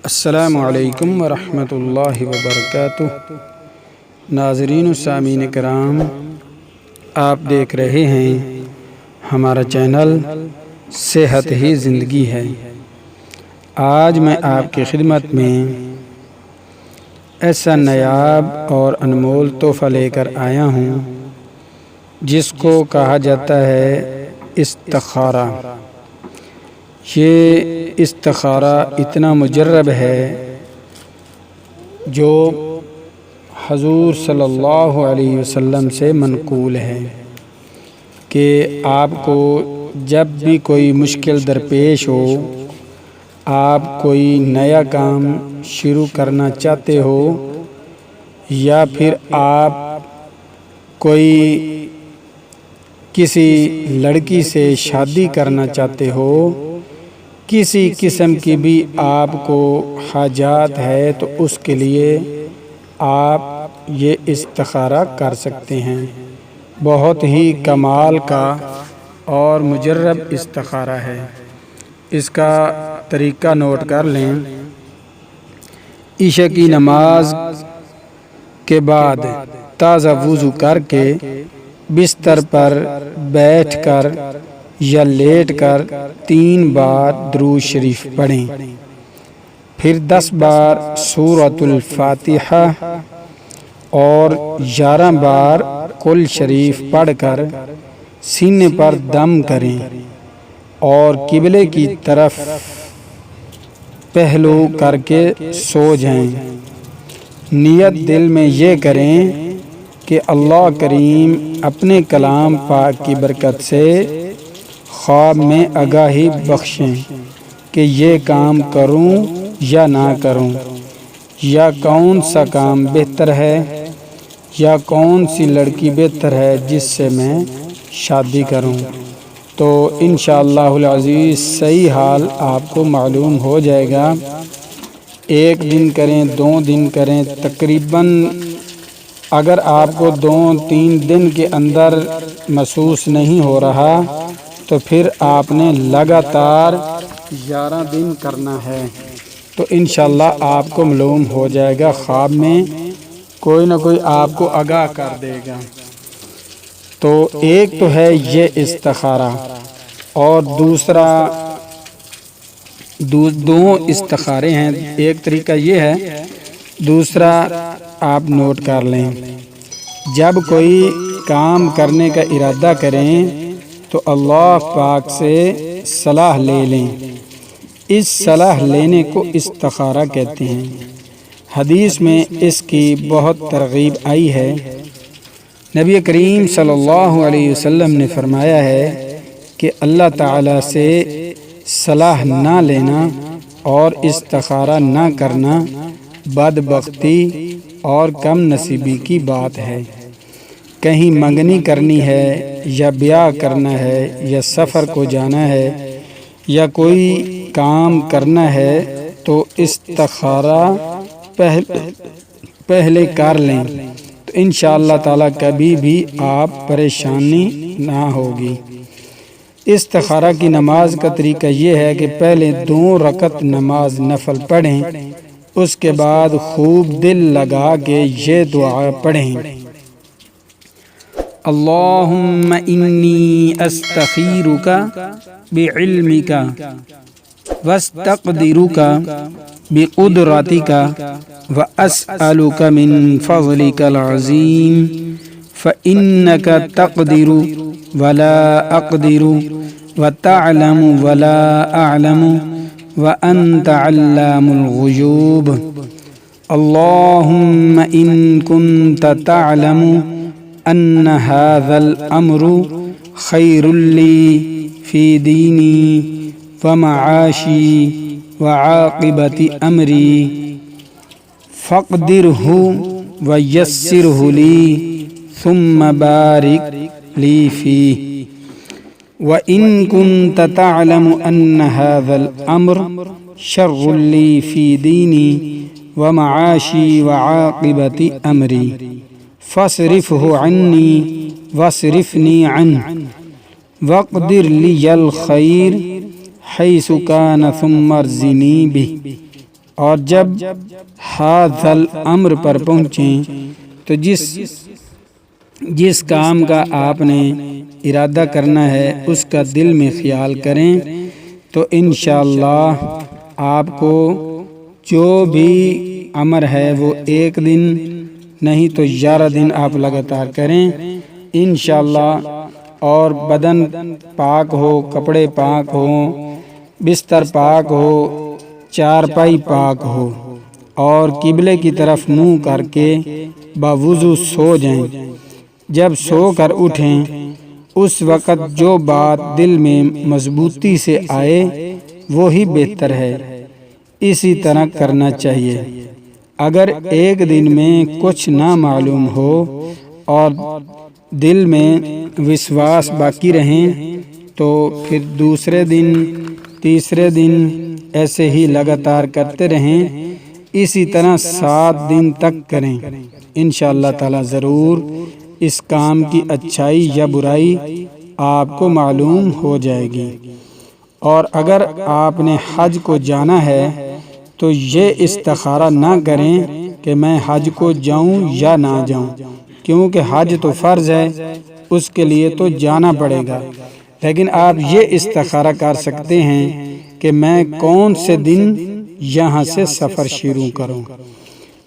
السلام علیکم ورحمۃ اللہ وبرکاتہ۔ ناظرین و سامعین کرام، آپ دیکھ رہے ہیں ہمارا چینل صحت ہی زندگی ہے۔ آج میں آپ کی خدمت میں ایسا نایاب اور انمول تحفہ لے کر آیا ہوں جس کو کہا جاتا ہے استخارہ۔ یہ استخارہ اتنا مجرب ہے جو حضور صلی اللہ علیہ وسلم سے منقول ہے کہ آپ کو جب بھی کوئی مشکل درپیش ہو، آپ کوئی نیا کام شروع کرنا چاہتے ہو، یا پھر آپ کوئی کسی لڑکی سے شادی کرنا چاہتے ہو، کسی قسم کی بھی آپ کو حاجات ہے تو اس کے لیے آپ یہ استخارہ کر سکتے ہیں۔ بہت ہی کمال کا اور مجرب استخارہ ہے۔ اس کا طریقہ نوٹ کر لیں۔ عشاء کی نماز کے بعد تازہ وضو کر کے بستر پر بیٹھ کر یا لیٹ کر 3 بار درود شریف پڑھیں، پھر 10 بار سورۃ الفاتحہ اور 11 بار قل شریف پڑھ کر سینے پر دم کریں اور قبلے کی طرف پہلو کر کے سو جائیں۔ نیت دل میں یہ کریں کہ اللہ کریم اپنے کلام پاک کی برکت سے خواب میں آگاہی بخشیں کہ یہ کام کروں یا نہ کروں، یا کون سا کام بہتر ہے، یا کون سی لڑکی بہتر ہے جس سے میں شادی کروں۔ تو انشاءاللہ العزیز صحیح حال آپ کو معلوم ہو جائے گا۔ 1 دن کریں، 2 دن کریں، تقریباً اگر آپ کو 2-3 دن کے اندر محسوس نہیں ہو رہا تو پھر آپ نے لگاتار 11 دن کرنا ہے، تو انشاءاللہ آپ کو معلوم ہو جائے گا، خواب میں کوئی نہ کوئی آپ کو آگاہ کر دے گا۔ تو ایک تو ہے یہ استخارہ، اور دوسرا دو استخارے ہیں۔ ایک طریقہ یہ ہے، دوسرا آپ نوٹ کر لیں۔ جب کوئی کام کرنے کا ارادہ کریں تو اللہ پاک سے صلاح لے لیں۔ اس صلاح لینے کو استخارہ کہتے ہیں۔ حدیث میں اس کی بہت ترغیب آئی ہے۔ نبی کریم صلی اللہ علیہ وسلم نے فرمایا ہے کہ اللہ تعالیٰ سے صلاح نہ لینا اور استخارہ نہ کرنا بدبختی اور کم نصیبی کی بات ہے۔ کہیں منگنی کرنی ہے، یا بیاہ کرنا ہے، یا سفر کو جانا ہے، یا کوئی کام کرنا ہے تو استخارہ پہلے کر لیں، تو انشاءاللہ تعالیٰ کبھی بھی آپ پریشانی نہ ہوگی۔ استخارہ کی نماز کا طریقہ یہ ہے کہ پہلے 2 رکعت نماز نفل پڑھیں، اس کے بعد خوب دل لگا کے یہ دعا پڑھیں: اللہم انی استخیرک بعلمک واستقدرک بقدرتک واسألک من فضلک العظیم فإنک تقدر ولا اقدر وتعلم ولا اعلم وانت علام الغیوب۔ اللہم ان کنت تعلم ان هذا الامر خیر لی فی دینی ومعاشی وعاقبت امری فاقدرہ ویسرہ لی ثم بارک لی فیہ۔ وَإِن كُنْتَ تَعْلَمُ أَنَّ هَذَا الْأَمْرَ شَرٌّ لِّي فِي دِينِي وَمَعَاشِي وَعَاقِبَةِ أَمْرِي فَاصْرِفْهُ عَنِّي وَاصْرِفْنِي عَنْهُ وَاقْدِرْ لِيَ الْخَيْرَ حَيْثُ كَانَ ثُمَّ ارْزُقْنِي بِهِ۔ اور جب حاذل امر پر پہنچیں تو جس کام کا آپ نے ارادہ کرنا ہے اس کا دل میں خیال کریں تو انشاءاللہ آپ کو جو بھی امر ہے وہ ایک دن نہیں تو 11 دن آپ لگاتار کریں انشاءاللہ، اور بدن پاک ہو، کپڑے پاک ہوں، بستر پاک ہو، چارپائی پاک ہو، اور قبلے کی طرف منہ کر کے باوضو سو جائیں۔ جب سو کر اٹھیں اس وقت جو بات دل میں مضبوطی سے آئے وہی بہتر ہے، اسی طرح کرنا چاہیے۔ اگر ایک دن میں کچھ نہ معلوم ہو اور دل میں وسواس باقی رہیں تو پھر دوسرے دن، تیسرے دن ایسے ہی لگاتار کرتے رہیں، اسی طرح 7 دن تک کریں۔ انشاءاللہ تعالی ضرور اس کام کی اچھائی یا برائی آپ کو معلوم ہو جائے گی۔ اور اگر آپ نے حج کو جانا ہے تو یہ استخارہ نہ کریں کہ میں حج کو جاؤں یا نہ جاؤں، کیونکہ حج تو فرض ہے، اس کے لیے تو جانا پڑے گا، لیکن آپ یہ استخارہ کر سکتے ہیں کہ میں کون سے دن یہاں سے سفر شروع کروں۔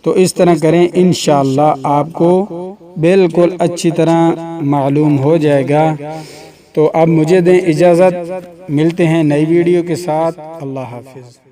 تو اس طرح کریں، انشاءاللہ آپ کو بالکل اچھی طرح معلوم ہو جائے گا۔ تو اب مجھے دیں اجازت، ملتے ہیں نئی ویڈیو کے ساتھ۔ اللہ حافظ۔